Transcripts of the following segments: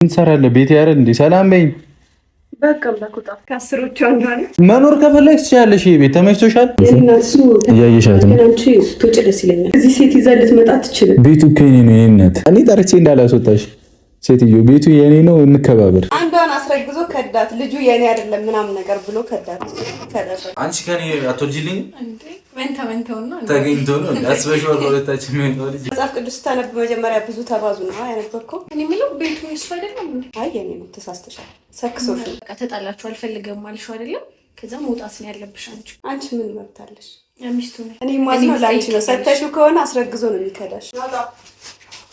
እንሰራለን ቤት ያረ እንዴ ሰላም በይ። በቃ ብላኩታ ከአስሮቹ አንዷ ነኝ። መኖር ከፈለግሽ ትችያለሽ። ይሄ ቤት ተመችቶሻል? የእናሱ እያየሻት ነው። አንቺ ትውጭ ደስ ይለኛል። እዚህ ሴት ይዛ ልትመጣ አትችልም። ቤቱ እኮ የኔ ነው። የእናት እኔ ጠርቼ እንዳላስወጣሽ ሴትዮ ቤቱ የኔ ነው። እንከባበር። አንዷን አስረግዞ ከዳት። ልጁ የኔ አይደለም ምናምን ነገር ብሎ ከዳት። አንቺ ከኔ አትወጂልኝ እንዴ? መንተው ነው ተገኝቶ ነው አስበሽ ወርቆለታችን ነው ልጅ። መጽሐፍ ቅዱስ ታነብ መጀመሪያ ብዙ ተባዙ ነው ያነበብከው። እኔ የምለው ቤቱ እሱ አይደለም። አይ የኔ ነው። ተሳስተሻል። ሰክሶሽ በቃ ተጣላችሁ አልፈልገም አልሽው አይደለም። ከዛ መውጣት ነው ያለብሽ። አንቺ ምን መብታለሽ? ሚስቱ ነው። እኔ ማዝነው ላንቺ ነው። ሰተሽው ከሆነ አስረግዞ ነው የሚከዳሽ።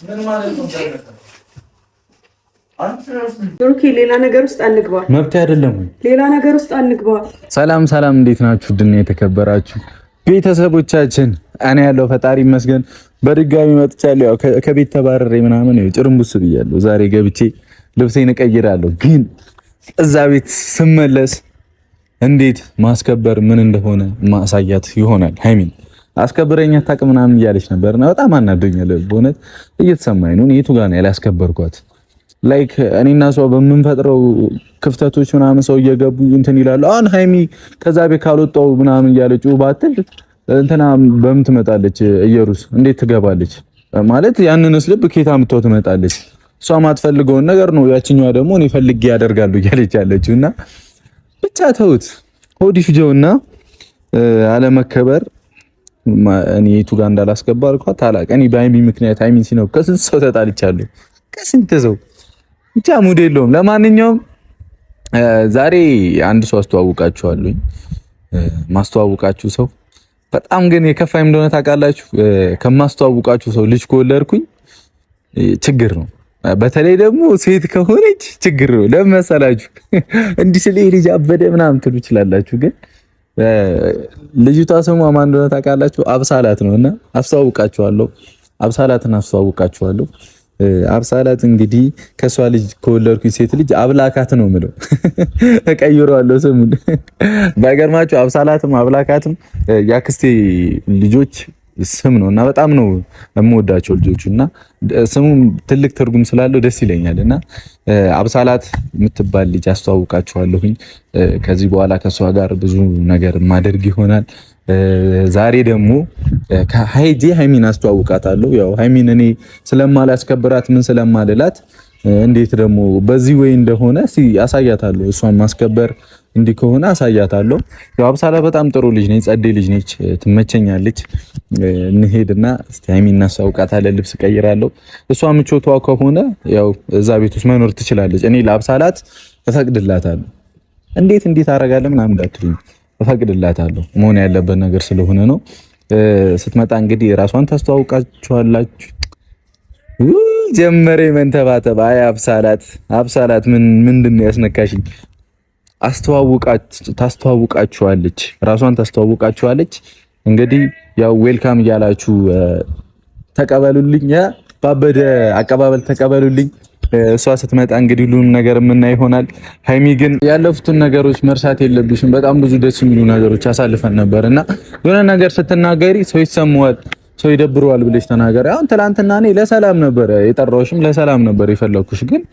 ምን ማለት ነው? ብሩኬ ሌላ ነገር ውስጥ አንግባ። መብት አይደለም ወይ? ሌላ ነገር ውስጥ አንግባ። ሰላም ሰላም፣ እንዴት ናችሁ? ድና የተከበራችሁ ቤተሰቦቻችን፣ እኔ ያለው ፈጣሪ ይመስገን በድጋሚ መጥቻለሁ። ያው ከቤት ተባረሬ ምናምን ነው ጭርምቡስ ብያለሁ። ዛሬ ገብቼ ልብሴን እቀይራለሁ። ግን እዛ ቤት ስመለስ እንዴት ማስከበር ምን እንደሆነ ማሳያት ይሆናል። ሃይሚን አስከብረኛ ታቅ ምናምን እያለች ነበርና በጣም አናዶኛል። በእውነት እየተሰማኝ ነው። የቱ ጋር ነው ያላስከበርኳት? ላይክ እኔና ሰው በምንፈጥረው ክፍተቶች ምናምን ሰው እየገቡ እንትን ይላሉ። አሁን ሃይሚ ከዛ ቤት ካልወጣው ምናምን እያለች ባትል እንትና በምን ትመጣለች? እየሩስ እንዴት ትገባለች? ማለት ያንንስ ልብ ኬታ ምትወት ትመጣለች። እሷ ማትፈልገውን ነገር ነው ያቺኛዋ ደግሞ እኔ ፈልጌ ያደርጋሉ እያለች ያለችውና ብቻ ተውት። ሆዲሽ ጆና አለመከበር እኔ የቱ ጋር እንዳላስከባርኳት ታላቅ እኔ በሃይሚ ምክንያት ሃይሚ ሲነው ከስንት ሰው ተጣልቻለሁ። ከስንት ሰው ብቻ ሙድ የለውም። ለማንኛውም ዛሬ አንድ ሰው አስተዋውቃችኋለሁ። ማስተዋውቃችሁ ሰው በጣም ግን የከፋኝ እንደሆነ ታውቃላችሁ። ከማስተዋውቃችሁ ሰው ልጅ ከወለድኩኝ ችግር ነው። በተለይ ደግሞ ሴት ከሆነች ችግር ነው። ለምን መሰላችሁ? እንዲህ ስለ ልጅ አበደ ምናምን ትሉ ይችላላችሁ። ግን ልጅቷ ስሟ ማን እንደሆነ ታውቃላችሁ? አብሳላት ነውና አስተዋውቃችኋለሁ። አብሳላትን አስተዋውቃችኋለሁ። አብሳላት እንግዲህ ከሷ ልጅ ከወለድኩኝ ሴት ልጅ አብላካት ነው የምለው። ተቀይሯለሁ ስሙን። ባይገርማችሁ አብሳላትም አብላካትም ያክስቴ ልጆች ስም ነውና በጣም ነው የምወዳቸው ልጆቹና ስሙም ትልቅ ትርጉም ስላለው ደስ ይለኛልና አብሳላት የምትባል ልጅ አስተዋውቃችኋለሁኝ። ከዚህ በኋላ ከሷ ጋር ብዙ ነገር ማደርግ ይሆናል። ዛሬ ደግሞ ከሃይጂ ሃይሚን አስተዋውቃታለሁ። ያው ሃይሚን እኔ ስለማላስከብራት ምን ስለማልላት እንዴት ደግሞ በዚህ ወይ እንደሆነ አሳያታለሁ። እሷን ማስከበር እንዲህ ከሆነ አሳያታለሁ። ያው አብሳላ በጣም ጥሩ ልጅ ነች፣ ጸዴ ልጅ ነች፣ ትመቸኛለች። እንሄድና እስቲ ሃይሚን እናስተዋውቃታለን። ልብስ ቀይራለሁ። እሷ ምቾቷ ከሆነ ያው እዛ ቤት ውስጥ መኖር ትችላለች። እኔ ለአብሳላት እፈቅድላታለሁ። እንዴት አደርጋለሁ ምናምን እንዳትሉኝ እፈቅድላታለሁ። መሆን ያለበት ነገር ስለሆነ ነው። ስትመጣ እንግዲህ ራሷን ታስተዋውቃችኋላችሁ። ጀመረ መንተባተባ። አይ አብሳላት ምንድን ነው ያስነካሽኝ? ታስተዋውቃችኋለች፣ ራሷን ታስተዋውቃችኋለች። እንግዲህ ያው ዌልካም እያላችሁ ተቀበሉልኝ። ባበደ አቀባበል ተቀበሉልኝ። እሷ ስትመጣ እንግዲህ ሁሉንም ነገር የምናይ ይሆናል። ሃይሚ ግን ያለፉትን ነገሮች መርሳት የለብሽም። በጣም ብዙ ደስ የሚሉ ነገሮች አሳልፈን ነበርና የሆነ ነገር ስትናገሪ ሰው ይሰማዋል፣ ሰው ይደብረዋል ብለሽ ተናገሪ። አሁን ትላንትና እኔ ለሰላም ነበር የጠራሁሽም ለሰላም ነበር የፈለኩሽ። ግን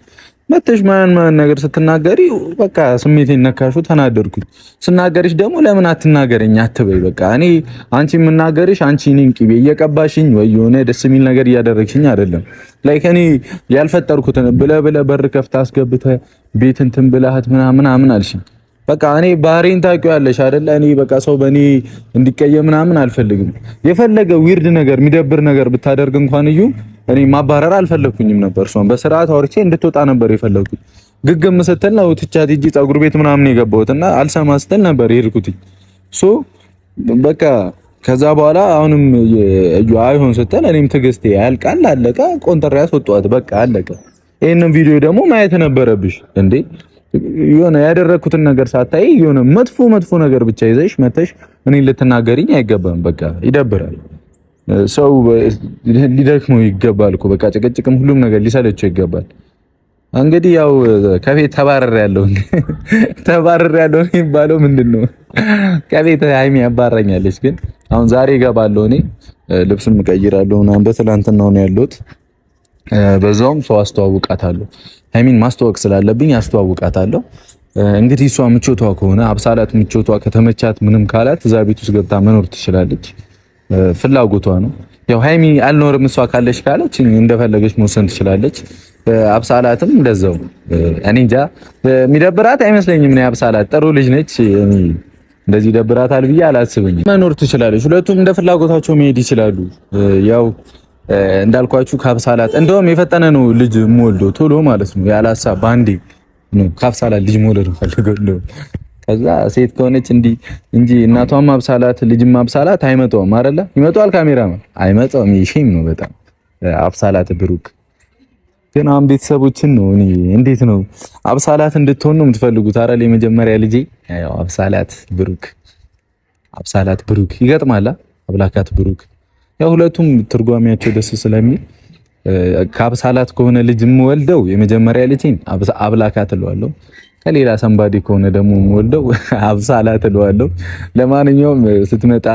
መተሽ ማን ነገር ስትናገሪ በቃ ስሜቴን ነካሹ፣ ተናደርኩኝ። ስናገርሽ ደግሞ ለምን አትናገረኝ አትበይ። በቃ እኔ አንቺ የምናገርሽ አንቺ እኔን ቅቤ እየቀባሽኝ ወይ የሆነ ደስ የሚል ነገር እያደረግሽኝ አይደለም። ላይክ እኔ ያልፈጠርኩትን ብለህ በር ከፍተህ አስገብተህ ቤት እንትን ብለሃት ምናምን አልሽኝ። በቃ እኔ ባህሪን ታውቂዋለሽ አይደለ? እኔ በቃ ሰው በእኔ እንዲቀየም ምናምን አልፈልግም። የፈለገ ዊርድ ነገር የሚደብር ነገር ብታደርግ እንኳን እዩ እኔ ማባረር አልፈለኩኝም ነበር። እሷን በስርዓት አውርቼ እንድትወጣ ነበር የፈለኩት። ግግም ስትል ነው ትቻት ሂጂ ፀጉር ቤት ምናምን የገባሁትና አልሰማ ስትል ነበር የሄድኩት። ሶ በቃ ከዛ በኋላ አሁንም እዩ አይሆን ስትል እኔም ትዕግስቴ ያልቃል። አለቀ። ቆንጠር ያስወጣት በቃ አለቀ። ይሄንን ቪዲዮ ደግሞ ማየት ነበረብሽ እንዴ? የሆነ ያደረኩትን ነገር ሳታይ የሆነ መጥፎ ነገር ብቻ ይዘሽ መተሽ እኔ ልትናገሪኝ አይገባም። በቃ ይደብራል። ሰው ሊደክመው ይገባል እኮ በቃ ጭቅጭቅም ሁሉም ነገር ሊሰለቸው ይገባል። እንግዲህ ያው ከቤት ተባረር ያለው የሚባለው ምንድነው? ከቤት ሃይሚ ያባረኛለች። ግን አሁን ዛሬ እገባለሁ እኔ ልብስም እቀይራለሁ ምናምን። በትላንትናው ነው ያለሁት። በዛውም ሰው አስተዋውቃታለሁ። ሀይሚን ማስተዋወቅ ስላለብኝ አስተዋውቃታለሁ። እንግዲህ እሷ ምቾቷ ከሆነ አብሳላት ምቾቷ ከተመቻት ምንም ካላት እዛ ቤት ውስጥ ገብታ መኖር ትችላለች። ፍላጎቷ ነው። ያው ሀይሚ አልኖርም እሷ ካለች ካለች እንደፈለገች መወሰን ትችላለች። አብሳላትም እንደዛው እኔ እንጃ የሚደብራት አይመስለኝም። እኔ አብሳላት ጥሩ ልጅ ነች። እንደዚህ ደብራታል ብዬ አላስብኝም። መኖር ትችላለች። ሁለቱም እንደ ፍላጎታቸው መሄድ ይችላሉ። ያው እንዳልኳችሁ ካብሳላት እንደውም የፈጠነ ነው ልጅ የምወልደው ቶሎ ማለት ነው። ያላሳ ባንዴ ነው ካብሳላት ልጅ መውለድ ፈልገው። ከዛ ሴት ከሆነች እንጂ እናቷም አብሳላት ልጅም አብሳላት አይመጣውም አይደለ? ይመጣዋል ካሜራማን አይመጣውም። ይሽም ነው በጣም አብሳላት ብሩክ ግን አሁን ቤተሰቦችን ነው እኔ እንዴት ነው አብሳላት እንድትሆን ነው የምትፈልጉት አይደል? የመጀመሪያ ልጄ ያው አብሳላት ብሩክ ይገጥማላ አብላካት ብሩክ ያው ሁለቱም ትርጓሜያቸው ደስ ስለሚል ከአብሳላት ከሆነ ልጅ የምወልደው የመጀመሪያ ልጄን አብላካት እለዋለሁ። ከሌላ ሰንባዲ ከሆነ ደግሞ የምወልደው አብሳላት እለዋለሁ። ለማንኛውም ስትመጣ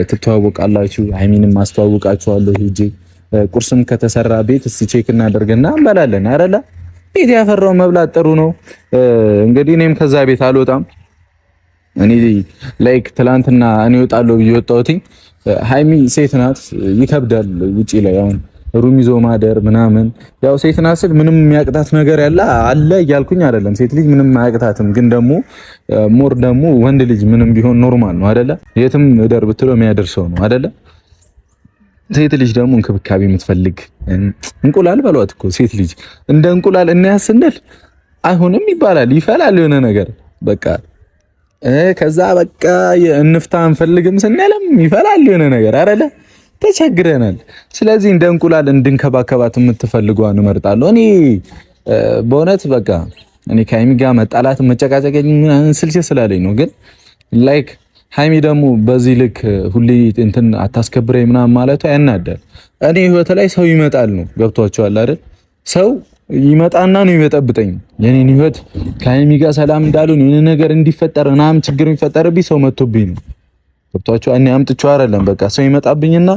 ትተዋወቃላችሁ። ሀይሚንም አስተዋውቃችኋለሁ ሂጂ ቁርስም ከተሰራ ቤት እስቲ ቼክ እናደርግና እንበላለን አይደለ? ቤት ያፈራው መብላት ጥሩ ነው። እንግዲህ እኔም ከዛ ቤት አልወጣም። እኔ ላይክ ትላንትና እኔ እወጣለሁ ብዬ ወጣሁትኝ። ሀይሚ ሴት ናት፣ ይከብዳል ውጪ ላይ አሁን ሩም ይዞ ማደር ምናምን። ያው ሴት ናት ስል ምንም የሚያቅታት ነገር አለ እያልኩኝ አይደለም። ሴት ልጅ ምንም አያቅታትም። ግን ደግሞ ሞር ደግሞ ወንድ ልጅ ምንም ቢሆን ኖርማል ነው አይደለ? የትም እደር ብትለው የሚያደርሰው ነው አይደለ? ሴት ልጅ ደግሞ እንክብካቤ የምትፈልግ እንቁላል በሏት እኮ ሴት ልጅ እንደ እንቁላል እናያት ስንል አይሆንም ይባላል፣ ይፈላል የሆነ ነገር በቃ ከዛ በቃ እንፍታ አንፈልግም ስንልም ይፈላል የሆነ ነገር አይደለ? ተቸግረናል። ስለዚህ እንደ እንቁላል እንድንከባከባት የምትፈልጓን እመርጣለሁ እኔ በእውነት በቃ እኔ ከሀይሚ ጋር መጣላት መጨቃጨቅ ምናምን ስልችት ስላለኝ ነው። ግን ላይክ ሀይሚ ደግሞ በዚህ ልክ ሁሌ እንትን አታስከብረኝ ምናምን ማለቷ ያናዳል። እኔ ህይወት ላይ ሰው ይመጣል ነው ገብቷቸዋል አይደል? ሰው ይመጣና ነው ይበጠብጠኝ። የኔን ህይወት ከሀይሚ ጋር ሰላም እንዳሉን የሆነ ነገር እንዲፈጠር ምናምን ችግር የሚፈጠርብኝ ሰው መጥቶብኝ ነው ገብቷቸው። እኔ አምጥቼው አይደለም በቃ ሰው ይመጣብኝና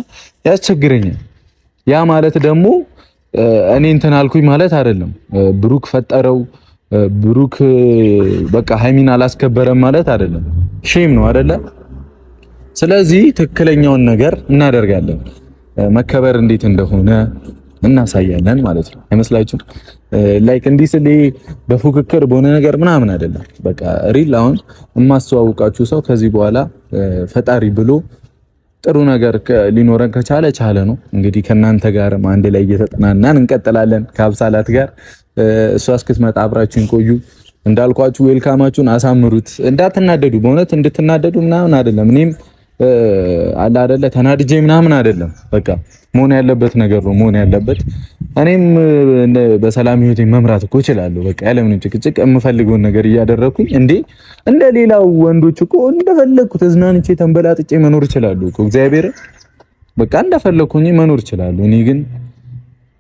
ያስቸግረኛል። ያ ማለት ደግሞ እኔ እንትን አልኩኝ ማለት አይደለም። ብሩክ ፈጠረው ብሩክ በቃ ሀይሚን አላስከበረም ማለት አይደለም። ሼም ነው አይደለ? ስለዚህ ትክክለኛውን ነገር እናደርጋለን። መከበር እንዴት እንደሆነ እናሳያለን ማለት ነው። አይመስላችሁም? ላይክ እንዲህ ስለ በፉክክር በሆነ ነገር ምናምን አይደለም። በቃ ሪል አሁን የማስተዋውቃችሁ ሰው ከዚህ በኋላ ፈጣሪ ብሎ ጥሩ ነገር ሊኖረን ከቻለ ቻለ ነው። እንግዲህ ከናንተ ጋርም አንድ ላይ እየተጠናናን እንቀጥላለን ከአብሳላት ጋር። እሷ እስክትመጣ አብራችሁን ቆዩ። እንዳልኳችሁ ዌልካማችሁን አሳምሩት። እንዳትናደዱ፣ በእውነት እንድትናደዱ ምናምን አይደለም። እኔም አለ አይደለ ተናድጄ ምናምን አይደለም። በቃ መሆን ያለበት ነገር ነው መሆን ያለበት። እኔም በሰላም ህይወቴ መምራት እኮ እችላለሁ። በቃ ያለምንም ጭቅጭቅ የምፈልገውን ነገር እያደረኩኝ እንደ ሌላው ወንዶች እኮ እንደፈለኩ ተዝናንቼ ተንበላጥጬ መኖር እችላለሁ እኮ እግዚአብሔር። በቃ እንደፈለኩኝ መኖር እችላለሁ። እኔ ግን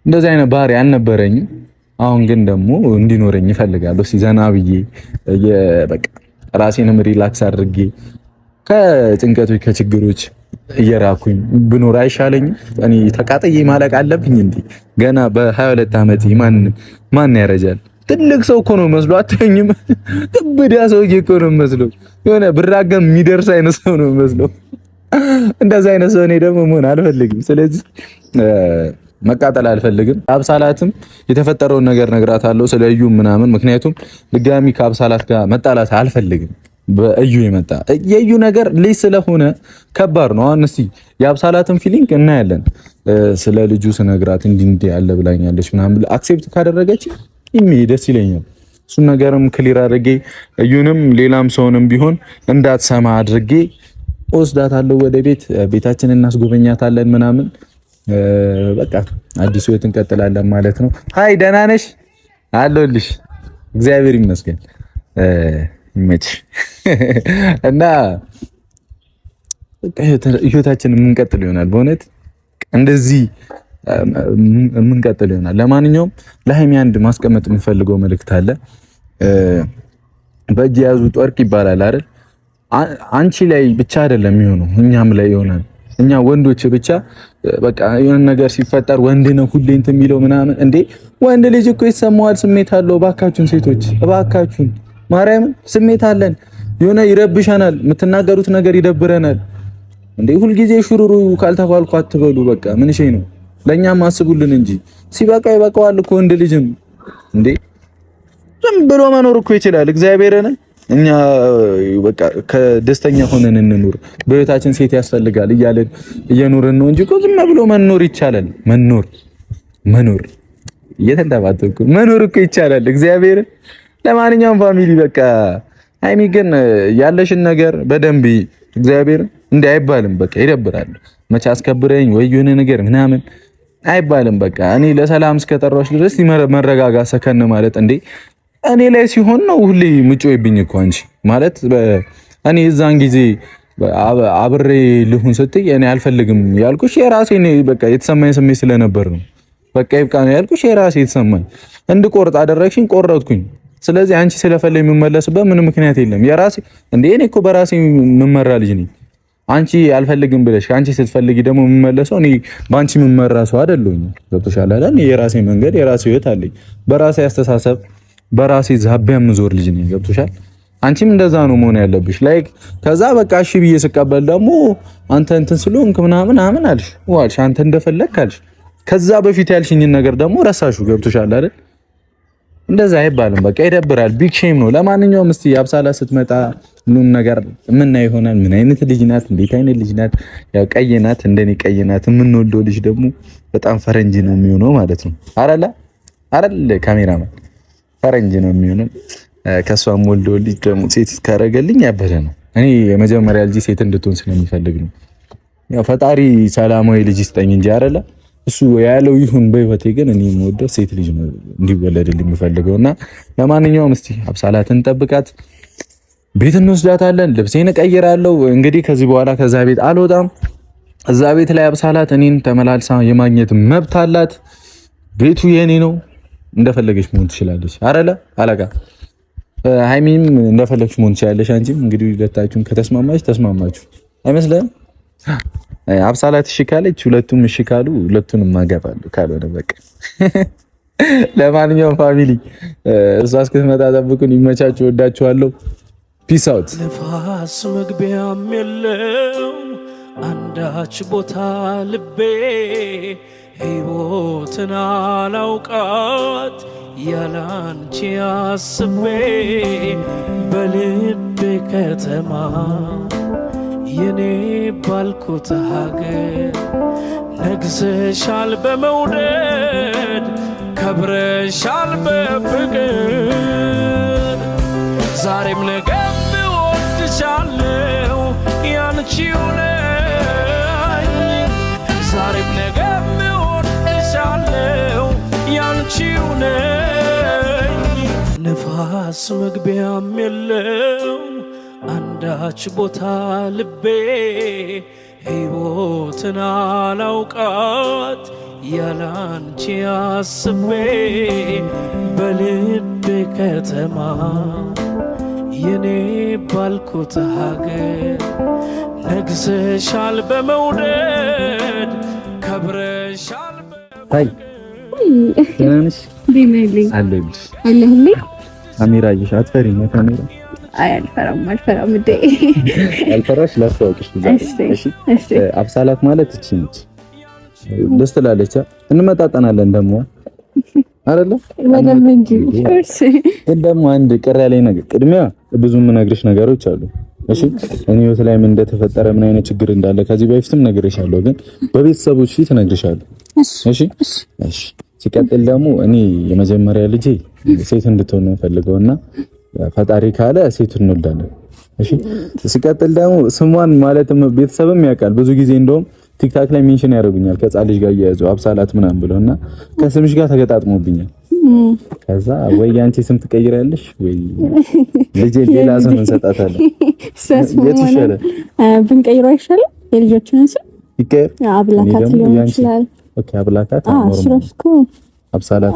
እንደዚህ አይነት ባህሪ አልነበረኝም። አሁን ግን ደግሞ እንዲኖረኝ እፈልጋለሁ። ሲዘና ብዬ በቃ ራሴንም ሪላክስ አድርጌ ከጭንቀቶች ከችግሮች እየራኩኝ ብኖር አይሻለኝም? እኔ ተቃጥዬ ማለቅ አለብኝ እንዴ? ገና በ22 ዓመቴ ማን ያረጃል? ትልቅ ሰው እኮ ነው መስሎ አትኝም? ክብዳ ሰውዬ እኮ ነው መስሎ የሆነ ብራገም የሚደርስ አይነት ሰው ነው መስሎ። እንደዛ አይነት ሰው እኔ ደግሞ መሆን አልፈልግም። ስለዚህ መቃጠል አልፈልግም። አብሳላትም የተፈጠረውን ነገር ነግራታለሁ ስለ እዩ ምናምን። ምክንያቱም ድጋሚ ከአብሳላት ጋር መጣላት አልፈልግም። በእዩ የመጣ የእዩ ነገር ልጅ ስለሆነ ከባድ ነው። አሁን እስቲ የአብሳላትን ፊሊንግ እናያለን። ስለ ልጁ ስነግራት እንዲህ ያለ ብላኛለች ምናምን አክሴፕት ካደረገች ደስ ይለኛል። እሱን ነገርም ክሊር አድርጌ እዩንም ሌላም ሰውንም ቢሆን እንዳትሰማ አድርጌ ወስዳታለሁ ወደ ቤታችንን እናስጎበኛታለን ምናምን። በቃ አዲስ ህይወት እንቀጥላለን ማለት ነው። ሃይ ደህና ነሽ? አለሁልሽ። እግዚአብሔር ይመስገን። ይመችሽ እና ህይወታችንን የምንቀጥል ይሆናል። በእውነት እንደዚህ የምንቀጥል ይሆናል። ለማንኛውም ለሀይሚ አንድ ማስቀመጥ የምፈልገው መልእክት አለ። በእጅ የያዙት ወርቅ ይባላል አይደል? አንቺ ላይ ብቻ አይደለም የሚሆነው እኛም ላይ ይሆናል። እኛ ወንዶች ብቻ በቃ የሆነ ነገር ሲፈጠር ወንድ ነው ሁሌ እንትን የሚለው ምናምን። እንዴ ወንድ ልጅ እኮ ይሰማዋል፣ ስሜት አለው። እባካችሁን ሴቶች እባካችሁን ማርያም ስሜት አለን። የሆነ ይረብሻናል፣ የምትናገሩት ነገር ይደብረናል። እንዴ ሁልጊዜ ሹሩሩ ካልተባልኩ አትበሉ። በቃ ምን እሺ ነው ለኛም አስቡልን እንጂ ሲበቃ ይበቃዋል እኮ ወንድ ልጅም እንዴ ዝም ብሎ መኖር እኮ ይችላል። እግዚአብሔርን እኛ በቃ ከደስተኛ ሆነን እንኑር፣ በህይወታችን ሴት ያስፈልጋል እያለን እየኖርን ነው እንጂ እኮ ዝም ብሎ መኖር ይቻላል። መኖር እየተንተባተኩ መኖር እኮ ይቻላል። እግዚአብሔርን ለማንኛውም ፋሚሊ በቃ ሃይሚ ግን ያለሽን ነገር በደንብ እግዚአብሔር እንዲህ አይባልም። በቃ ይደብራል። መቼ አስከብረኝ ወይ የሆነ ነገር ምናምን አይባልም። በቃ እኔ ለሰላም እስከጠራሁሽ ድረስ መረጋጋ ሰከን ማለት እንዴ እኔ ላይ ሲሆን ነው ሁሌ ምጮይብኝ እኮ አንቺ ማለት እኔ እዛን ጊዜ አብሬ ልሁን ስትይ እኔ አልፈልግም ያልኩሽ የራሴ ነው። በቃ የተሰማኝ ስሜት ስለነበር ነው። በቃ ይብቃ ነው ያልኩሽ የራሴ የተሰማኝ እንድቆርጥ አደረግሽኝ፣ ቆረጥኩኝ። ስለዚህ አንቺ ስለፈለኝ የምመለስበት ምንም ምክንያት የለም። የራሴ እንዴ እኔ እኮ በራሴ የምመራ ልጅ ነኝ። አንቺ አልፈልግም ብለሽ አንቺ ስትፈልጊ ደግሞ የምመለሰው እኔ ባንቺ የምመራ ሰው አይደለሁኝ። ገብቶሻል አይደል? እኔ የራሴ መንገድ የራሴ ህይወት አለኝ። በራሴ አስተሳሰብ በራሴ ዛቢያ የምዞር ልጅ ነኝ። ገብቶሻል? አንቺም እንደዛ ነው መሆን ያለብሽ። ላይክ ከዛ በቃ እሺ ብዬ ስቀበል ደግሞ አንተ እንትን ስለሆንክ ምናምን አልሽ ዋልሽ፣ አንተ እንደፈለግክ አልሽ። ከዛ በፊት ያልሽኝን ነገር ደግሞ ረሳሹ። ገብቶሻል አይደል? እንደዛ አይባልም። በቃ ይደብራል። ቢግ ሼም ነው። ለማንኛውም እስቲ አብሳላ ስትመጣ ሁሉም ነገር የምናየው ይሆናል። ምን አይነት ልጅ ናት? እንዴት አይነት ልጅ ናት? ያው ቀይ ናት፣ እንደኔ ቀይ ናት። የምንወልደው ልጅ ደግሞ በጣም ፈረንጅ ነው የሚሆነው ማለት ነው። አረለ ካሜራማን ፈረንጅ ነው የሚሆነው። ከሷም ወልደው ልጅ ደግሞ ሴት ካረገልኝ ያበደ ነው። እኔ የመጀመሪያ ልጅ ሴት እንድትሆን ስለሚፈልግ ነው። ያው ፈጣሪ ሰላማዊ ልጅ ይስጠኝ እንጂ አይደለ እሱ ያለው ይሁን። በህይወቴ ግን እኔ የምወደው ሴት ልጅ ነው እንዲወለድልኝ የምፈልገውና ለማንኛውም እስቲ አብሳላትን ጠብቃት፣ ቤት እንወስዳታለን፣ ልብሴን እቀይራለሁ። እንግዲህ ከዚህ በኋላ ከዛ ቤት አልወጣም። እዛ ቤት ላይ አብሳላት እኔን ተመላልሳ የማግኘት መብት አላት። ቤቱ የኔ ነው፣ እንደፈለገች መሆን ትችላለች። አረለ አለቃ ሃይሚም እንደፈለግሽ መሆን ትችላለሽ። አንቺም እንግዲህ ሁለታችሁም ከተስማማች ተስማማችሁ አይመስልም? አብሳላት እሺ ካለች ሁለቱም እሺ ካሉ ሁለቱንም ማገባለሁ፣ ካልሆነ በቃ ለማንኛውም ፋሚሊ እሷ እስክትመጣ ጠብቁን። ይመቻችሁ፣ ወዳችኋለሁ። ፒስ አውት። ንፋስ መግቢያም የለው አንዳች ቦታ ልቤ ሕይወትን አላውቃት ያላንቺ አስቤ በልቤ ከተማ የኔ ባልኩት ሀገር ነግሰሻል በመውደድ ከብረሻል በፍቅር ዛሬም ነገም እወድሻለሁ ያንቺው ነኝ ዛሬም ነገም እወድሻለሁ ያንቺው ነኝ ንፋስ መግቢያም የለው አንዳች ቦታ ልቤ ሕይወትን አላውቃት ያላንቺ አስቤ በልቤ ከተማ የኔ ባልኩት ሀገር ነግሰሻል በመውደድ ከብረሻል ታይ ትናንሽ ቢሜልኝ አለልሽ አለልኝ ካሜራ ይሻት ፈሪ ነው ካሜራ አይ አልፈራም እንዴ አልፈራሽ ላስተዋውቅሽ እሺ አብሳላት ማለት እቺ ነች ደስ ትላለች እንመጣጠናለን ደግሞ አይደለ ወለም እንጂ እሺ ግን ደግሞ አንድ ቅር ያለኝ ነገር ቅድሚያ ብዙ የምነግርሽ ነገሮች አሉ እሺ እኔ ህይወት ላይ ምን እንደተፈጠረ ምን አይነት ችግር እንዳለ ከዚህ በፊትም ነግሬሻለሁ ግን በቤተሰቦች ፊት ነግሬሻለሁ እሺ እሺ ሲቀጥል ደግሞ እኔ የመጀመሪያ ልጄ ሴት እንድትሆን ነው ፈልገውና ፈጣሪ ካለ ሴት እንወልዳለን እሺ ሲቀጥል ደግሞ ስሟን ማለትም ቤተሰብም ያውቃል ብዙ ጊዜ እንደውም ቲክታክ ላይ ሜንሽን ያደርጉኛል ከጻል ልጅ ጋር ያያዙ አብሳላት ምናምን ብለውና ከስምሽ ጋር ተገጣጥሞብኛል ከዛ ወይ አንቺ ስም ትቀይራለሽ ወይ ልጅ ሌላ ስም እንሰጣታለን የት ይሻላል ብንቀይረው አይሻልም የልጆቹን ስም ይቀር አብላካት ሊሆን ይችላል ኦኬ አብላካት አሽራፍኩ አብሳላት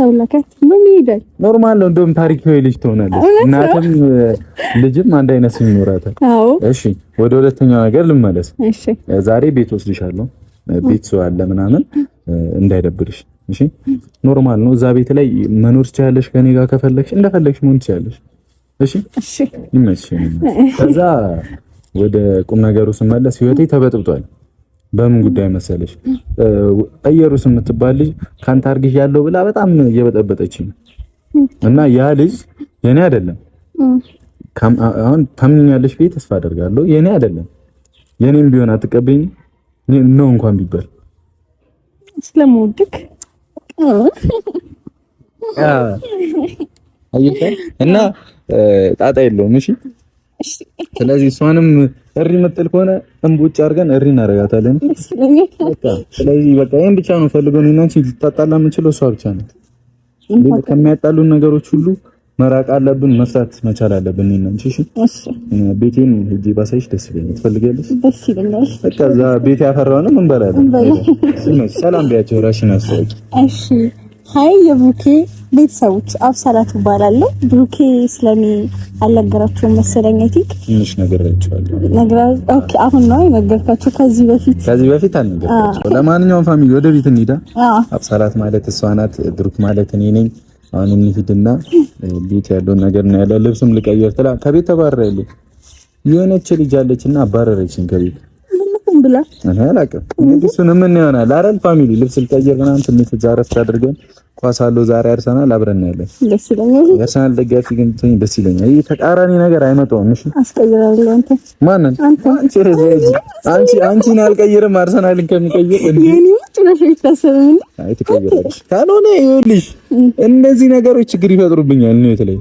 አብላካት ምን ይላል ኖርማል ነው እንደውም ታሪካዊ ልጅ ትሆናለች እናትም ልጅም አንድ አይነት ስም ይኖራታል እሺ ወደ ሁለተኛው ነገር ልመለስ እሺ ዛሬ ቤት ወስድሻለሁ ቤት ሰው አለ ምናምን እንዳይደብርሽ እሺ። ኖርማል ነው። እዛ ቤት ላይ መኖር ትችያለሽ። ከኔ ጋር ከፈለግሽ እንደፈለግሽ መሆን ትችያለሽ። እሺ እሺ፣ ይመችሽ። ከዛ ወደ ቁም ነገሩ ስመለስ ህይወቴ ተበጥብጧል። በምን ጉዳይ መሰለሽ? አየሩስ የምትባል ልጅ ካንተ አርግሽ ያለው ብላ በጣም እየበጠበጠችኝ እና ያ ልጅ የኔ አይደለም። አሁን ታምኛለሽ ብዬ ተስፋ አደርጋለሁ። የኔ አይደለም። የኔም ቢሆን አትቀበይኝ ነው እንኳን ቢባል ስለምወድክ እና ጣጣ የለውም። እሺ ስለዚህ እሷንም እሪ መጥል ከሆነ እንቡጭ አድርገን እሪ እናረጋታለን። በቃ ስለዚህ በቃ ይሄን ብቻ ነው ፈልገው ነው እንጂ ልታጣላ የምንችለው እሷ ብቻ ነው። ከሚያጣሉን ነገሮች ሁሉ መራቅ አለብን፣ መስራት መቻል አለብን። እንጂ እሺ ቤቴን ሂጂ ባሳይሽ ደስ ይለኛል። ትፈልጊያለሽ? ደስ ይለኛል። በቃ እዛ ቤት ያፈራውንም እንበላለን። ሰላም ቢያቸው ራሽን አስተዋውቂ። እሺ ሃይ የብሩኬ ቤተሰቦች አብሳላት እባላለሁ። ብሩኬ ስለኔ አልነገራችሁም መሰለኝ። ትንሽ ነገራችኋለሁ። ኦኬ አሁን ነው የነገርካችሁ? ከዚህ በፊት አልነገርካችሁ። ለማንኛውም ፋሚሊ ወደ ቤት እንሂዳ። አብሳላት ማለት እሷ ናት፣ ብሩክ ማለት እኔ ነኝ። አሁን እንሂድና ቤት ያለውን ነገር ነው ያለ። ልብስም ልቀይር ትላ ከቤት ተባረረልኝ። የሆነች ልጅ አለችና አባረረችኝ ከቤት ብላ አላውቅም። እሱን ምን ይሆናል አይደል? ፋሚሊ ልብስ ልቀይር ምናምን ትንሽ ዛሬ አድርገን ኳስ አለው ዛሬ አርሰናል አብረን ያለን ደስ ይለኛል። የአርሰናል ደጋፊ ግን ትኝ ደስ ይለኛል። ይሄ ተቃራኒ ነገር አይመጣውም። እሺ አስቀይራለሁ። አንተ ማንን? አንቺን አልቀይርም። አርሰናልን ከሚቀይር የኔ ውጭ ነሽ ታሰበኝ። አይ ትቀይራለሽ። ካልሆነ ይኸውልሽ እነዚህ ነገሮች ችግር ይፈጥሩብኛል ነው የተለይ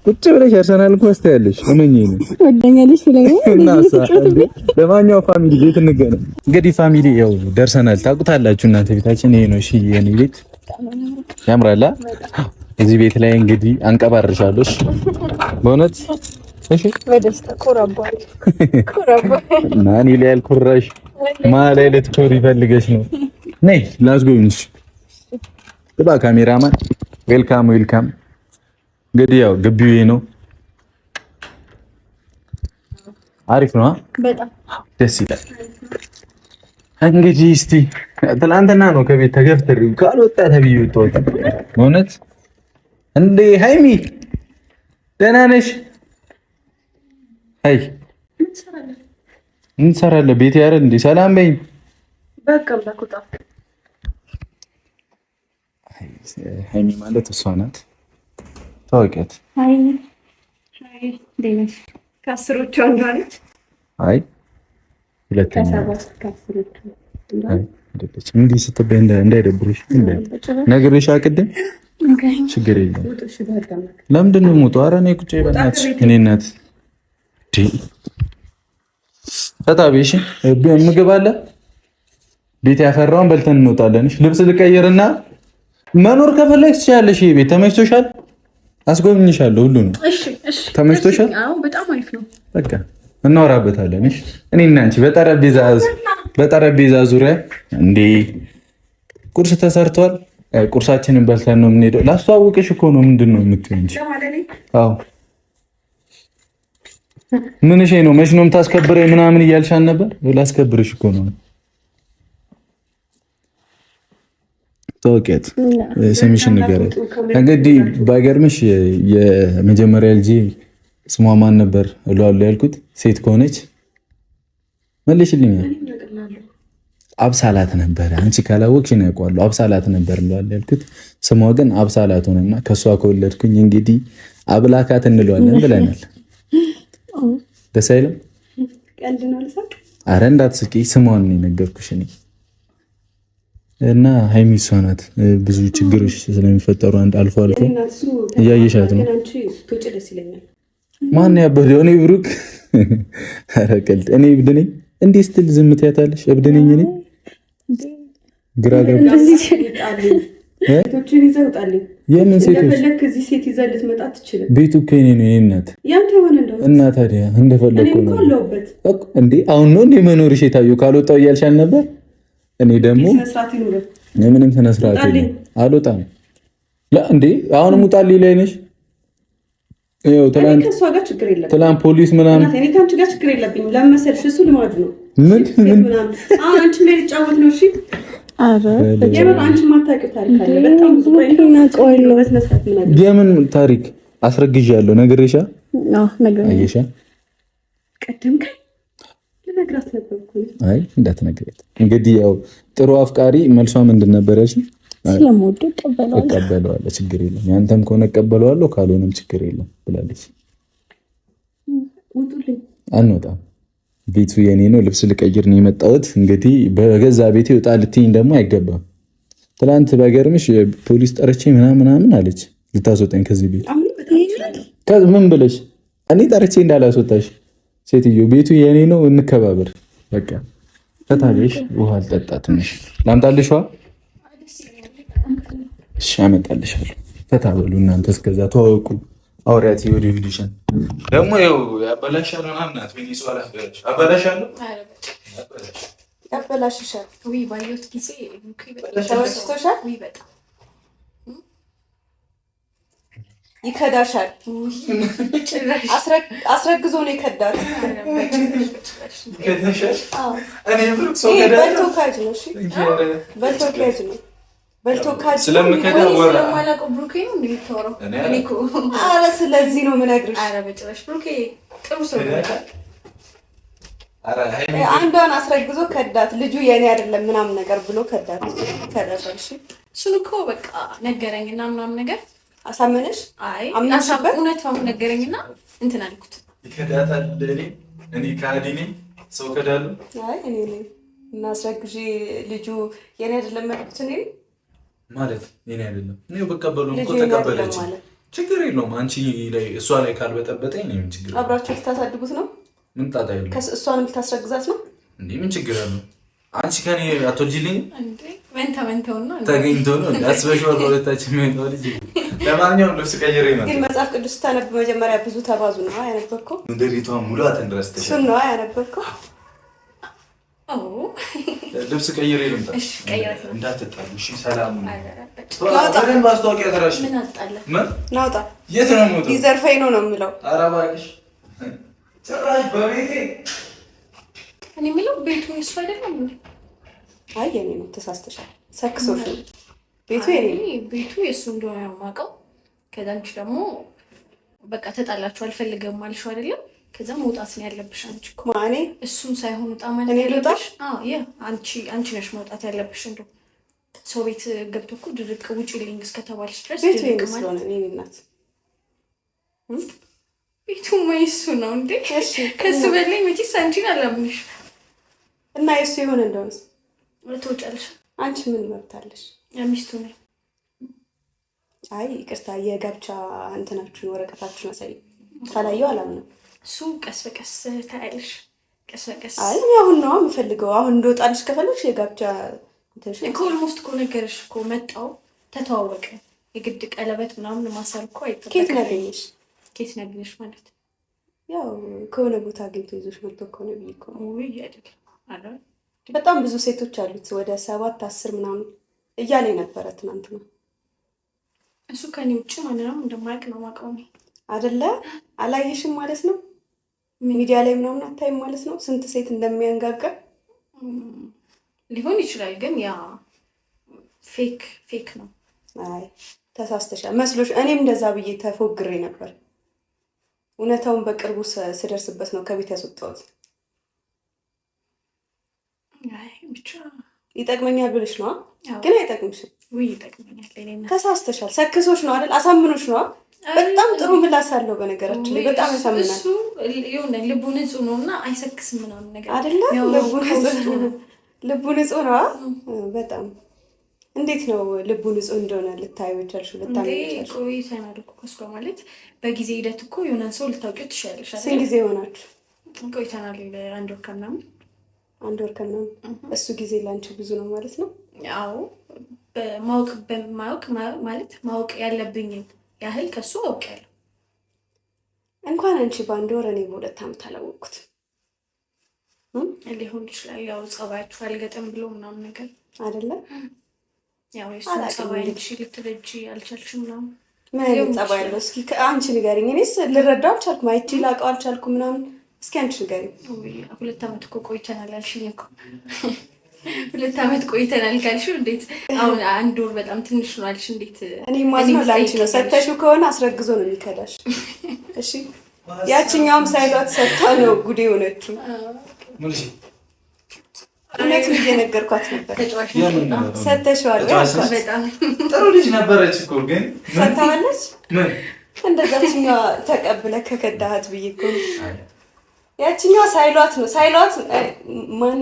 ቁጭ ብለሽ አርሰናልን ኳስ ታያለሽ። እመኚኝ ነው ወደኛለሽ ብለኛል። ለማንኛውም ፋሚሊ ቤት እንገናኝ። እንግዲህ ፋሚሊ ያው ደርሰናል። ታውቁታላችሁ እናንተ ቤታችን ይሄ ነው። እሺ የኔ ቤት ያምራላ። እዚህ ቤት ላይ እንግዲህ አንቀባርሻለሁ። እሺ በእውነት እሺ በደስታ ኮራባይ ማን ይላል ኩራሽ ማለት ልትኮሪ ፈልገሽ ነው? ነይ ላስጎብኝሽ። ግባ ካሜራማን። ዌልካም። እንግዲህ ያው ግቢው ይሄ ነው። አሪፍ ነው። በጣም ደስ ይላል። እንግዲህ እስቲ ትላንትና ነው ከቤት ተገፍተሪው ካልወጣ ተብዬ ወጣሁ። እውነት እንዴ ሃይሚ ደህና ነሽ? አይ እንሰራለን ቤት ያረን እንዴ ሰላም በይ። በቃ በቁጣ ሃይሚ ማለት እሷ ናት። ታውቂያት? አይ ደህና ከአስሮቹ አንዷ ነች። አይ ሁለተኛ እንዲህ ስትበይ እንዳይደብርሽ ነግሬሽ አቅድም ችግር የለም። ለምንድን ነው የምወጣው? ኧረ እኔ ቁጭ በእናትሽ እኔ እናት ፈታቤሽ ምግብ አለ ቤት ያፈራውን በልተን እንወጣለን። ልብስ ልቀይርና መኖር ከፈለግሽ ትችያለሽ። ይሄ ቤት ተመችቶሻል? አስጎብኝሻለሁ። ሁሉ ነው ተመችቶሻል? አዎ በጣም አሪፍ ነው። በቃ እናወራበታለን። እሺ እኔና አንቺ በጠረጴዛ ዙሪያ እንዴ ቁርስ ተሰርቷል። ቁርሳችንን በልተን ነው የምንሄደው። ላስተዋውቅሽ እኮ ነው። ምንድን ነው የምትይው እንጂ? አዎ ምን እሺ ነው መች ነው የምታስከብረኝ ምናምን እያልሻል ነበር። ላስከብርሽ እኮ ነው። ታውቂያት ስምሽን ንገረኝ። እንግዲህ ባይገርምሽ የመጀመሪያ ልጄ ስሟ ማን ነበር እለዋለሁ ያልኩት? ሴት ከሆነች መልሽልኝ። አብሳላት ነበረ። አንቺ ካላወቅሽ ነው ያውቀዋለሁ። አብሳላት ነበር እለዋለሁ ያልኩት። ስሟ ግን አብሳላት ሆነና ከሷ ከወለድኩኝ እንግዲህ አብላካት እንለዋለን ብለናል። ደስ አይልም? ኧረ እንዳትስቂ። ስሟን ነው የነገርኩሽ እኔ እና ሃይሚ እሷ ናት። ብዙ ችግሮች ስለሚፈጠሩ አንድ አልፎ እያየሻት ነው። ማን ያበደው? እኔ ብሩክ። ኧረ ቀልድ። እኔ እብድ ነኝ እንዴ ስትል ዝም ትያታለሽ? እብድ ነኝ እኔ? ግራ ገብቶኝ ሴቶችን ይዘህ ውጣልኝ። የምን ሴቶች? እንደፈለክ እዚህ ሴት ይዘህ ልትመጣ ትችላለህ። ቤቱ እኮ የእኔ ነው። የእኔ እናት ያንተ ሆነ እንደው እና ታዲያ እንደፈለኩ ነው እንዴ? አሁን ነው እንዴ መኖርሽ የታየው? ካልወጣው እያልሻል ነበር። እኔ ደግሞ ምንም ስነ ስርዓት የለም። አልወጣም እንዴ? አሁንም ውጣልኝ ላይ ነሽ። ይኸው ትላንት ፖሊስ ምናምን እኔ ከአንቺ ጋር ችግር የለብኝም። ለምን መሰልሽ? እሱ ልማዱ ነው። ምን አንቺ ላይ ልጫወት ነው? እሺ የምን አንቺ ማታውቂው ታሪክ አለ። በጣም ብዙ የምን ታሪክ አስረግዣለሁ። ነግሬሻ? አየሻ? ቀደምከኝ ልነግራት ነበር እኮ። አይ እንዳትነግሪያት። እንግዲህ ያው ጥሩ አፍቃሪ መልሷ ምንድን ነበር ያልሽኝ? ስለምወደው እቀበለዋለሁ፣ ችግር የለም። ያንተም ከሆነ እቀበለዋለሁ፣ ካልሆነም ችግር የለም ብላለች። አንወጣም፣ ቤቱ የኔ ነው። ልብስ ልቀይር ነው የመጣሁት። እንግዲህ በገዛ ቤቴ ወጣ ልትይኝ ደግሞ አይገባም። ትናንት በገርምሽ ፖሊስ ጠርቼ ምናምን አለች ልታስወጣኝ ከዚህ ቤት። ምን ብለሽ? እኔ ጠርቼ እንዳላስወጣሽ ሴትዮ፣ ቤቱ የኔ ነው፣ እንከባበር በቃ። ተታለሽ ውሃ አልጠጣ ትንሽ ላምጣልሽ ውሃ? እሺ አመጣልሻለሁ። ተታበሉ እናንተ እስከዛ ተዋወቁ። አውሪያት ይወዲ ቪዲሽን ደግሞ ይኸው ያበላሻል ምናምን ናት። ምን ይሷል አበላሻለሁ ያበላሽሻል። ወይ ባየሁት ጊዜ ተወስቶሻል። ወይ በጣም ይከዳሻል። አስረግዞ ነው የከዳት። በልቶ ካጅ ነው። እሺ በልቶ ካጅ ነው። ስለምከዳ ወራ ስለማላውቀው ብሩኬ ነው እንደምታወራው። እኔ እኮ ኧረ ስለዚህ ነው የምነግርሽ። ኧረ በጭራሽ ብሩኬ ጥሩ ሰው ነው። አንዷን አስረግዞ ከዳት። ልጁ የኔ አይደለም ምናምን ነገር ብሎ ከዳት። ተረፈሽ እሱን እኮ በቃ ነገረኝና ምናምን ነገር አሳመነሽ? አይ አምናሽበት? እውነታውን ነገረኝና እንትን አልኩት። ይከዳታል። እኔ ካዲ ነኝ? ሰው ከዳሉ? አይ እኔ ነኝ እና አስረግዤ ልጁ የኔ አይደለም ማለት እኔ ማለት የኔ አይደለም። እኔ በቀበሉ እኮ ተቀበለች፣ ችግር የለውም። አንቺ ላይ እሷ ላይ ካልበጠበጠኝ ነው ምን ችግር? አብራችሁ ልታሳድጉት ነው? ምን ጣጣ የለውም። እሷንም ልታስረግዛት ነው እንዴ? ምን ችግር አለው? አንቺ ከኔ አትወጂልኝ እንዴ? መንተው ነው ተገኝቶ ነው አስበሽው ወጣችን ነው ልጅ። ለማንኛውም ልብስ ቀይሬ ነው። ግን መጽሐፍ ቅዱስ ታነብ መጀመሪያ ብዙ ተባዙ ነው ያነበብከው? እንደሪቷ ሙላት እንደረስተሽ እሱ ነው ያነበብከው? ልብስ ቀይሬ ልምጣ። እሺ ቀይራት እንዳትጣሉ። እሺ ሰላም ነው። ታዲያ ማስታወቂያ ተራሽ ምን አጣለ? ምን ናውጣ? የት ነው ሞቶ? ይዘርፈኝ ነው የምለው። ኧረ እባክሽ ጭራሽ በቤቴ። እኔ የምለው ቤቱ የእሱ አይደለም እንዴ? አይ የኔ ነው፣ ተሳስተሻል። ሰክሶሽ ነው። ቤቱ የኔ ነው። ቤቱ የእሱ እንደሆነ ነው የማውቀው። ከዛ አንቺ ደግሞ በቃ ተጣላችሁ አልፈልገም አልሽው አይደለም? ከዛ መውጣት ነው ያለብሽ አንቺ እኮ ማኔ እሱን ሳይሆን ወጣ ማለት ነው ያለብሽ። አዎ ያ አንቺ ነሽ መውጣት ያለብሽ። እንደው ሰው ቤት ገብቶ እኮ ድርቅ ውጪልኝ እስከተባልሽ ድረስ ድርቅ ማለት ነው። እናት ቤቱ ማይሱ ነው እንዴ? ከሱ በላይ መቼስ አንቺን አላምንሽ። እና የሱ የሆነ እንደሆነስ ትወጫለሽ። አንቺ ምን መብታለሽ? ሚስቱ ነኝ። አይ ይቅርታ፣ የጋብቻ እንትናችሁን ወረቀታችሁን አሳይ። ካላየው አላምንም። እሱ ቀስ በቀስ ታያለሽ። ቀስ በቀስ አይ አሁን ነው የምፈልገው። አሁን እንደወጣልሽ ከፈለግሽ የጋብቻ እንትንሽ እኮ ኦልሞስት እኮ ነገርሽ እኮ መጣው፣ ተተዋወቀ። የግድ ቀለበት ምናምን ማሰር እኮ አይጠበቅም። ኬት ነገርሽ ማለት ያው ከሆነ ቦታ አግኝቶ ይዞሽ መጥቶ ከሆነ ብዬሽ እኮ ወይ አይደል? አረ በጣም ብዙ ሴቶች አሉት፣ ወደ 7-10 ምናምን እያለኝ ነበረ ትናንት ነው። እሱ ከኔ ውጭ ማንንም እንደማያውቅ ነው የማውቀው እኔ አይደለ? አላየሽም ማለት ነው? ሚዲያ ላይ ምናምን አታይም ማለት ነው? ስንት ሴት እንደሚያንጋጋ ሊሆን ይችላል፣ ግን ያ ፌክ ነው። አይ ተሳስተሻል መስሎሽ። እኔም እንደዛ ብዬ ተፎግሬ ነበር። እውነታውን በቅርቡ ስደርስበት ነው ከቤት ያስወጣሁት። አይ ብቻ ይጠቅመኛል ብለሽ ነው፣ ግን አይጠቅምሽም። ወይ ይጠቅመኛል። ተሳስተሻል። ሰክሶሽ ነው አይደል? አሳምኖሽ ነው። በጣም ጥሩ ምላስ አለው በነገራችን ላይ በጣም ያሳምናል። እሱ የሆነ ልቡ ንጹህ ነውና አይሰክስም ምናምን ነገር አይደለ? ልቡ ንጹህ ነው በጣም። እንዴት ነው ልቡ ንጹህ እንደሆነ ልታየው ይቻልሽ? ልታመጪ ቆይተናል እኮ ከሱ ማለት በጊዜ ሂደት እኮ የሆነን ሰው ልታውቂው ትችያለሽ አይደል? ስንት ጊዜ ሆናችሁ? ቆይተናል። 1 ወር ከምናምን 1 ወር ከምናምን። እሱ ጊዜ ላንቺ ብዙ ነው ማለት ነው? አዎ ማወቅ ያለብኝ ያህል ከሱ አውቄያለሁ። እንኳን አንቺ በ1 ወር እኔ በ2 ዓመት አላወቅኩት ሊሆን ይችላል። ያው ጸባያችሁ አልገጠም ብሎ ምናምን ነገር አይደለ? ያው እሱ ጸባይ አንቺ ልትረጂ አልቻልሽም ምናምን። ምን ጸባይ ያለው እስኪ አንቺ ንገሪኝ። እኔስ ልረዳው አልቻልኩም፣ አይቼ ላውቀው አልቻልኩም ምናምን። እስኪ አንቺ ንገሪኝ። 2 ዓመት እኮ ቆይተናል አልሽኝ እኮ 2 ዓመት ቆይተናል ካልሽው እንዴት አሁን 1 ወር በጣም ትንሽ ነው አልሽ? እንዴት እኔ ማዝነው ላንቺ ነው። ሰተሽው ከሆነ አስረግዞ ነው የሚከዳሽ። እሺ ያቺኛውም ሳይሏት ሰታ ነው ጉዴ ሆነችው። እውነቱን እየነገርኳት ነበር። ሰተሽዋል። በጣም ጥሩ ልጅ ነበረች እኮ ግን ሰታለች። ምን እንደዛችኛዋ ተቀብለህ ከከዳሃት ብዬ እኮ ያቺኛዋ ሳይሏት ነው ሳይሏት ማን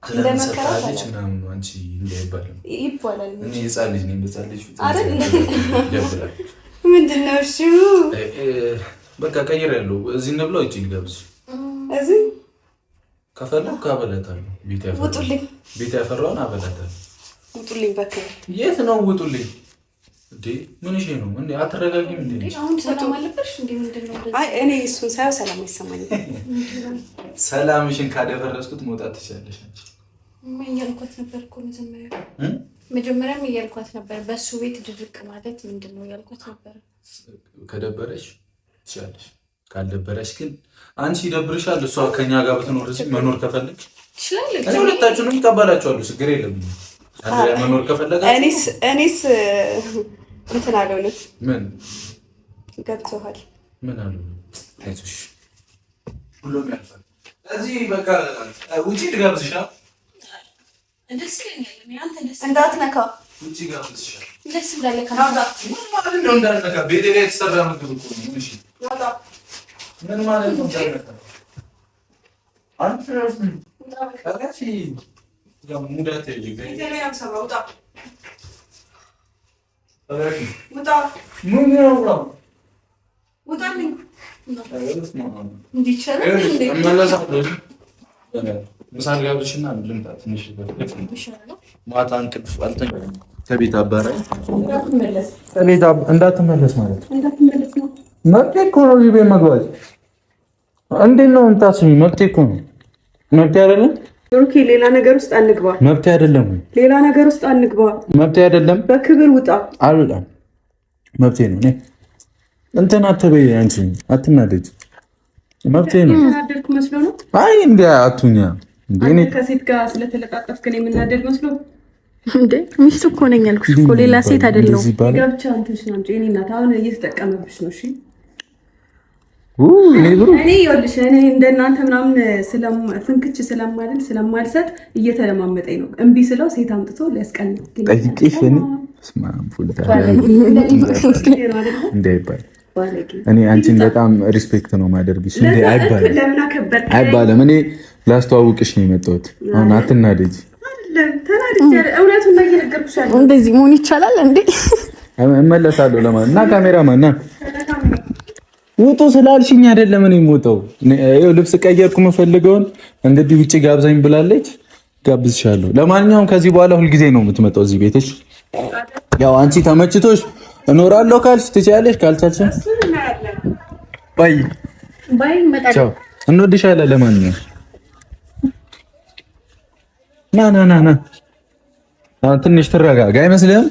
ለመከራለች ምናምን አንቺ እንዳይባል ይባላል። እኔ ህፃን ልጅ ነኝ። በዛ ልጅ አይደል ምንድን ነው እሺ? በቃ ቀይሬያለሁ። እዚህ ነው ብለው እጪ ልጋብዝ። እዚህ ከፈለው ካበላታለሁ። ቤት ያፈራውን አበላታለሁ። ውጡልኝ በቃ። የት ነው ውጡልኝ? እንዴ ምን እሺ ነው እንዴ? አትረጋጊም እንዴ? አሁን ሰላም አለበሽ እንዴ? ምንድነው? አይ እኔ እሱን ሳይው ሰላም አይሰማኝም። ሰላምሽን ካደፈረስኩት መውጣት ትችላለሽ አንቺ። ምን እያልኳት ነበር እኮ መጀመሪያም እያልኳት ነበር። በሱ ቤት ድርቅ ማለት ምንድነው እያልኳት ነበር። ከደበረሽ ትችላለሽ፣ ካልደበረሽ ግን አንቺ ይደብርሻል። እሷ ከኛ ጋር ብትኖር እዚህ መኖር ከፈለግሽ ትችላለሽ። እኔ ሁለታችሁንም እቀበላችኋለሁ፣ ችግር የለብኝም። አንድ ላይ መኖር ከፈለጋችሁ እኔስ እንትን አለውኝ። ምን ገብቶሃል? ምን አለው? አይዞሽ ሁሉም ያልፋል። እዚህ በቃ ውጪ ልጋብዝሽ። ደስ ይለኛል። አንተ ደስ እንዳትነካ ውጪ ጋብዝሽ። ደስ እንዳለ ምን ማለት ነው እንዳትነካ? ቤቴ ላይ የተሰራ ምግብ እኮ ነው። እሺ ምን ማለት ነው እንዳትነካ? አንቺ ታዲያ ያው ሙዳት ይልኝ ይሄን ሰማው ጣ ታዲያ ሙጣ ምን ነው ሙጣልኝ እንዲቻል እንዴ መለሳለሁ። ምሳሌ ጋብዝሽና ልምጣ ትንሽ ማታ እንቅልፍ አልተኛም። ከቤት አባራኝ እንዳትመለስ ማለት እንዳትመለስ ነው። መብቴ እኮ ነው እዚህ ቤት መግባት። እንዴት ነው እንታስሚ? መብቴ እኮ ነው። መብቴ አይደለም ኦኬ፣ ሌላ ነገር ውስጥ አንግባ። መብቴ አይደለም ወይ? ሌላ ነገር ውስጥ አንግባ። መብቴ አይደለም። በክብር ውጣ። አልወጣም። መብቴ ነው። እኔ እንትን አትበይ፣ አንቺ አትናደጅ። መብቴ ነው። ተናደድኩ መስሎ ነው? አይ እንዴ አቱኛ እንዴ እኔ ከሴት ጋር ስለተለቃቀፍክ ነው የምናደድ መስሎ እንዴ? ሚስት እኮ ነኝ ያልኩሽ እኮ ሌላ ሴት አይደለም። ጋብቻ አንተሽ ነው እንጂ እኔ እናት አሁን እየተጠቀመብሽ ነው። እሺ እኔ ይኸውልሽ እኔ እንደናንተ ምናምን ፍንክች ስለማልሰጥ እየተለማመጠኝ ነው። እምቢ ስለው ሴት አምጥቶ ሊያስቀንጥ ጠይቄሽ እኔ እንዳይባል እኔ አንቺን በጣም ሪስፔክት ነው ማደርግሽ። እንዴ አይባልም። እኔ ላስተዋውቅሽ ነው የመጣሁት። አሁን አትናደጂ። እንደዚህ መሆን ይቻላል እንዴ? እመለሳለሁ ለማለት እና ካሜራማን ና ውጡ ስላልሽኝ አይደለም እኔ የምወጣው። ይኸው ልብስ ቀየርኩ። የምፈልገውን እንግዲህ ውጪ ጋብዛኝ ብላለች፣ ጋብዝሻለሁ። ለማንኛውም ከዚህ በኋላ ሁልጊዜ ነው የምትመጣው እዚህ ቤትሽ። ያው አንቺ ተመችቶሽ እኖራለሁ ካልሽ ትችያለሽ፣ ካልቻልሽ ባይ ቻው። እንወድሻለን። ለማንኛውም ና ትንሽ ትረጋጋ አይመስልህም?